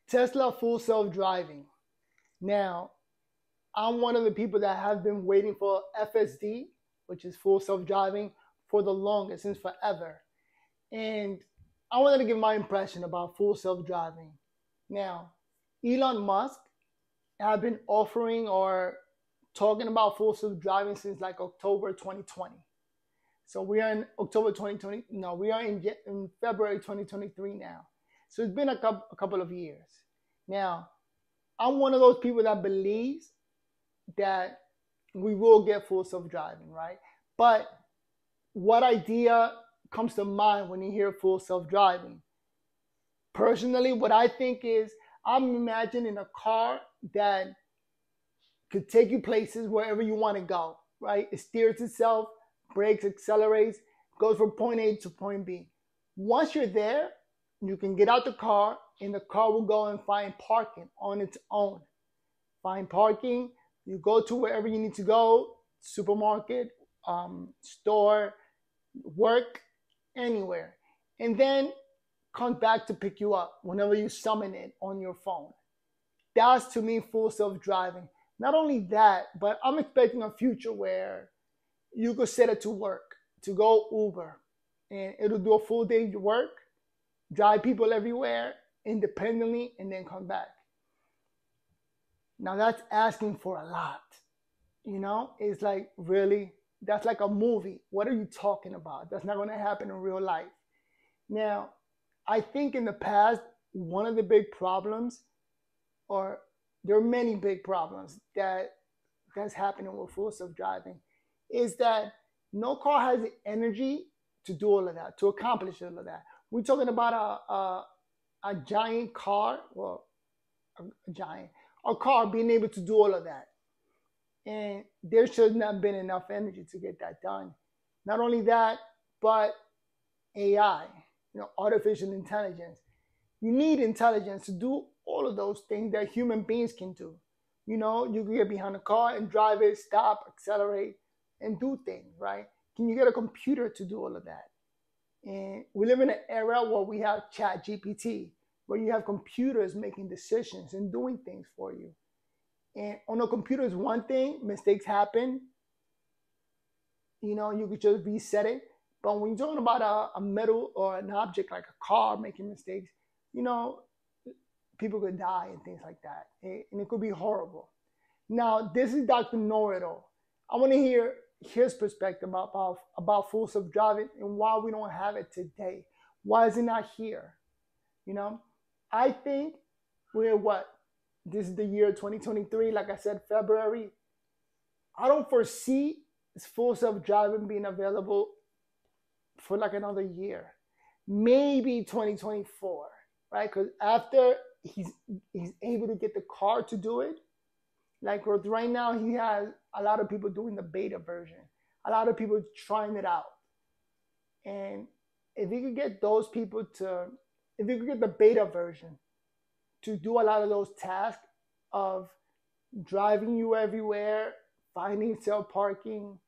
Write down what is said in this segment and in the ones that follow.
Tesla full self-driving. Now, I'm one of the people that have been waiting for FSD, which is full self-driving, for the longest, since forever. And I wanted to give my impression about full self-driving. Now, Elon Musk have been offering or talking about full self-driving since like October 2020. So we are in October 2020. No, we are in February 2023 now. So it's been a couple of years. Now, I'm one of those people that believes that we will get full self-driving, right? But what idea comes to mind when you hear full self-driving? Personally, what I think is I'm imagining a car that could take you places wherever you want to go, right? It steers itself, brakes, accelerates, goes from point A to point B. Once you're there, you can get out the car and the car will go and find parking on its own. Find parking, you go to wherever you need to go, supermarket, store, work, anywhere. And then comes back to pick you up whenever you summon it on your phone. That's to me full self-driving. Not only that, but I'm expecting a future where you could set it to work, to go Uber, and it'll do a full day work, drive people everywhere independently, and then come back. Now that's asking for a lot. You know, it's like, really, that's like a movie. What are you talking about? That's not going to happen in real life. Now, I think in the past, one of the big problems, or there are many big problems that's happening with full self-driving, is that no car has the energy to do all of that, to accomplish all of that. We're talking about a giant car, well, a car being able to do all of that. And there should not have been enough energy to get that done. Not only that, but AI, artificial intelligence. You need intelligence to do all of those things that human beings can do. You can get behind a car and drive it, stop, accelerate, and do things, right? Can you get a computer to do all of that? And we live in an era where we have Chat GPT, where you have computers making decisions and doing things for you. And on a computer is one thing, mistakes happen. You could just reset it. But when you're talking about a metal or an object like a car making mistakes, people could die and things like that. And it could be horrible. Now, this is Dr. Know-It-All. I want to hear his perspective about full self-driving and why we don't have it today. Why is it not here? I think we're this is the year 2023, like I said, February. I don't foresee full self-driving being available for like another year, maybe 2024, right? Because after he's able to get the car to do it, like right now he has a lot of people doing the beta version, a lot of people trying it out. And if you could get those people if you could get the beta version to do a lot of those tasks of driving you everywhere, finding self parking,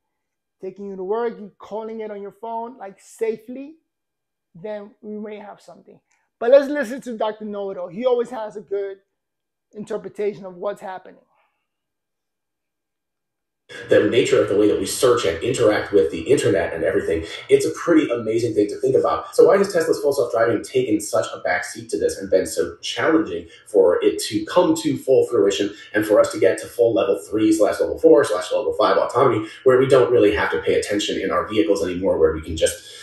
taking you to work, you calling it on your phone, like safely, then we may have something. But let's listen to Dr. Know-It-All. He always has a good interpretation of what's happening. The nature of the way that we search and interact with the internet and everything, it's a pretty amazing thing to think about. So why has Tesla's full self-driving taken such a backseat to this and been so challenging for it to come to full fruition and for us to get to full level 3/level 4/level 5 autonomy, where we don't really have to pay attention in our vehicles anymore, where we can just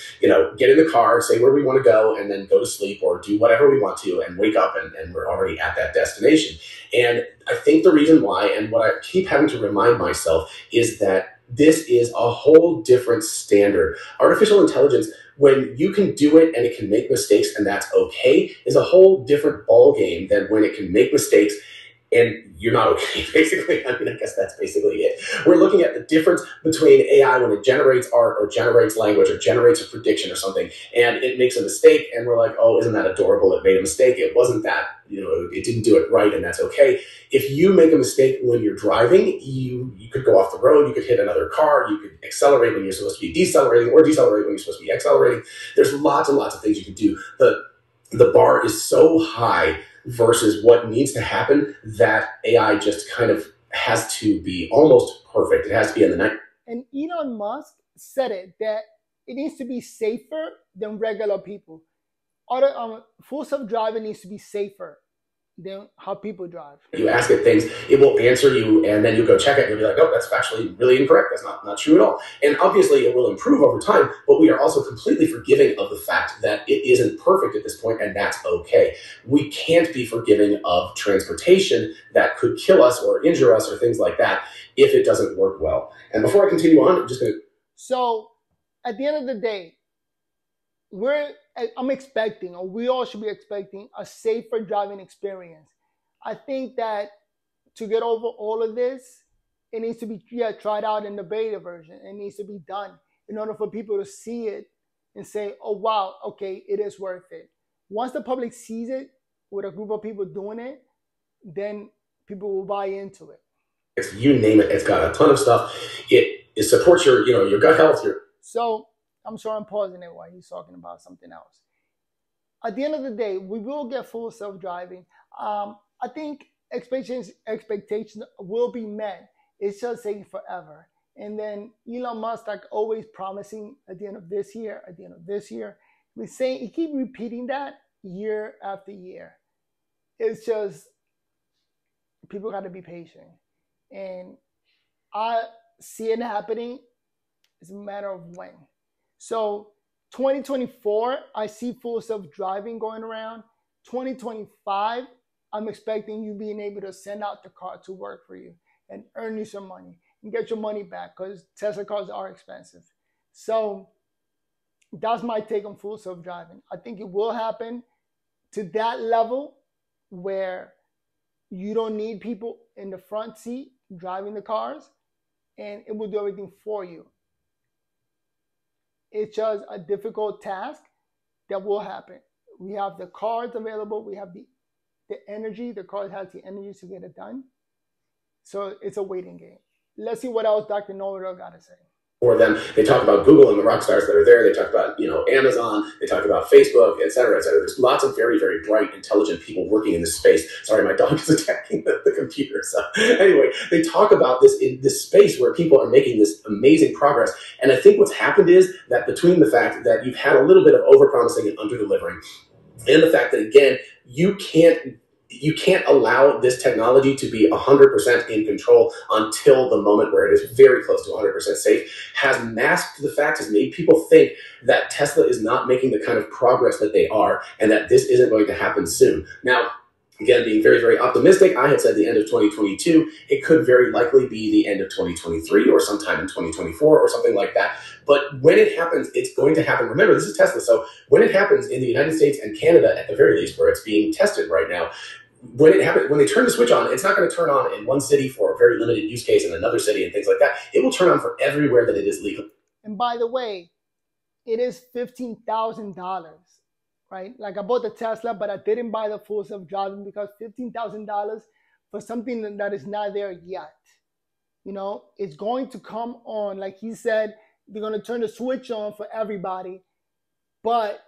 get in the car, say where we want to go, and then go to sleep or do whatever we want to and wake up and we're already at that destination. And I think the reason why, and what I keep having to remind myself, is that this is a whole different standard. Artificial intelligence, when you can do it and it can make mistakes and that's okay, is a whole different ballgame than when it can make mistakes and you're not okay, basically. I guess that's basically it. We're looking at the difference between AI when it generates art or generates language or generates a prediction or something, and it makes a mistake, and we're like, oh, isn't that adorable? It made a mistake. It wasn't that, it didn't do it right, and that's okay. If you make a mistake when you're driving, you could go off the road, you could hit another car, you could accelerate when you're supposed to be decelerating, or decelerate when you're supposed to be accelerating. There's lots and lots of things you can do. The bar is so high versus what needs to happen, that AI just kind of has to be almost perfect. It has to be in the night. And Elon Musk said it, that it needs to be safer than regular people. Full self-driving needs to be safer than how people drive. You ask it things, it will answer you, and then you go check it, and you'll be like, oh, that's factually really incorrect. That's not true at all. And obviously, it will improve over time, but we are also completely forgiving of the fact that it isn't perfect at this point, and that's okay. We can't be forgiving of transportation that could kill us or injure us or things like that if it doesn't work well. And before I continue on, I'm just going to... So, at the end of the day, I'm expecting, or we all should be expecting, a safer driving experience. I think that to get over all of this, it needs to be tried out in the beta version. It needs to be done in order for people to see it and say, oh, wow, okay, it is worth it. Once the public sees it with a group of people doing it, then people will buy into it. You name it, it's got a ton of stuff. It supports your gut health. So I'm sure I'm pausing it while he's talking about something else. At the end of the day, we will get full self-driving. I think expectations will be met. It's just taking forever. And then Elon Musk, like always promising at the end of this year, he keeps repeating that year after year. It's just, people got to be patient. And I see it happening. It's a matter of when. So 2024, I see full self-driving going around. 2025, I'm expecting you being able to send out the car to work for you and earn you some money and get your money back, because Tesla cars are expensive. So that's my take on full self-driving. I think it will happen to that level where you don't need people in the front seat driving the cars, and it will do everything for you. It's just a difficult task that will happen. We have the cars available. We have the energy. The car has the energy to get it done. So it's a waiting game. Let's see what else Dr. Noel got to say. For them, they talk about Google and the rock stars that are there. They talk about, Amazon. They talk about Facebook, et cetera, et cetera. There's lots of very, very bright, intelligent people working in this space. Sorry, my dog is attacking the computer. So anyway, they talk about this in this space where people are making this amazing progress. And I think what's happened is that between the fact that you've had a little bit of over-promising and under-delivering, and the fact that, again, you can't allow this technology to be 100% in control until the moment where it is very close to 100% safe, has masked the fact, has made people think that Tesla is not making the kind of progress that they are, and that this isn't going to happen soon. Now, again, being very, very optimistic, I had said the end of 2022. It could very likely be the end of 2023 or sometime in 2024 or something like that. But when it happens, it's going to happen. Remember, this is Tesla. So when it happens in the United States and Canada, at the very least, where it's being tested right now, when they turn the switch on, it's not going to turn on in one city for a very limited use case in another city and things like that. It will turn on for everywhere that it is legal. And by the way, it is $15,000, right? Like I bought the Tesla, but I didn't buy the full self-driving because $15,000 for something that is not there yet. It's going to come on. Like he said, they're going to turn the switch on for everybody. But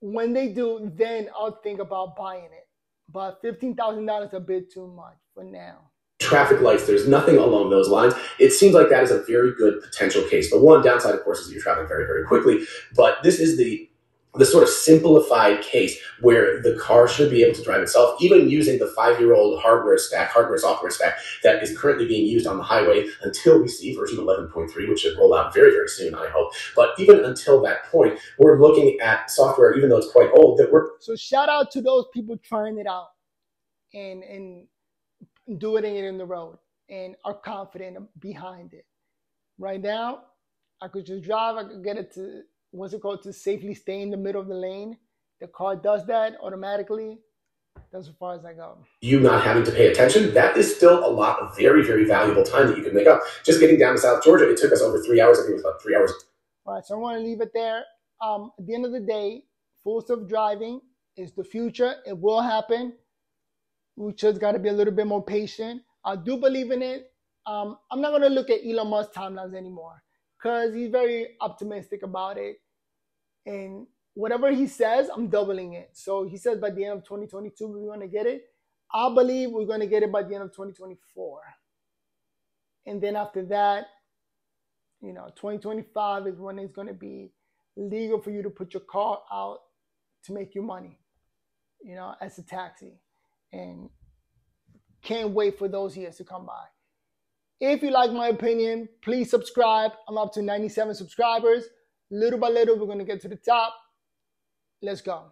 when they do, then I'll think about buying it. But $15,000 is a bit too much for now. Traffic lights, there's nothing along those lines. It seems like that is a very good potential case. The one downside, of course, is you're traveling very, very quickly. But this is the sort of simplified case where the car should be able to drive itself, even using the 5-year-old hardware software stack that is currently being used on the highway until we see version 11.3, which should roll out very, very soon, I hope. But even until that point, we're looking at software, even though it's quite old, that we're... So shout out to those people trying it out and doing it in the road and are confident behind it. Right now, I could just drive, I could get it to... to safely stay in the middle of the lane. The car does that automatically. That's as far as I go. You not having to pay attention, that is still a lot of very, very valuable time that you can make up. Just getting down to South Georgia, it took us over 3 hours. I think it was about 3 hours. All right, so I want to leave it there. At the end of the day, full self-driving is the future. It will happen. We just got to be a little bit more patient. I do believe in it. I'm not going to look at Elon Musk timelines anymore, because he's very optimistic about it. And whatever he says, I'm doubling it. So he says by the end of 2022, we're going to get it. I believe we're going to get it by the end of 2024. And then after that, 2025 is when it's going to be legal for you to put your car out to make you money, as a taxi. And can't wait for those years to come by. If you like my opinion, please subscribe. I'm up to 97 subscribers. Little by little, we're going to get to the top. Let's go.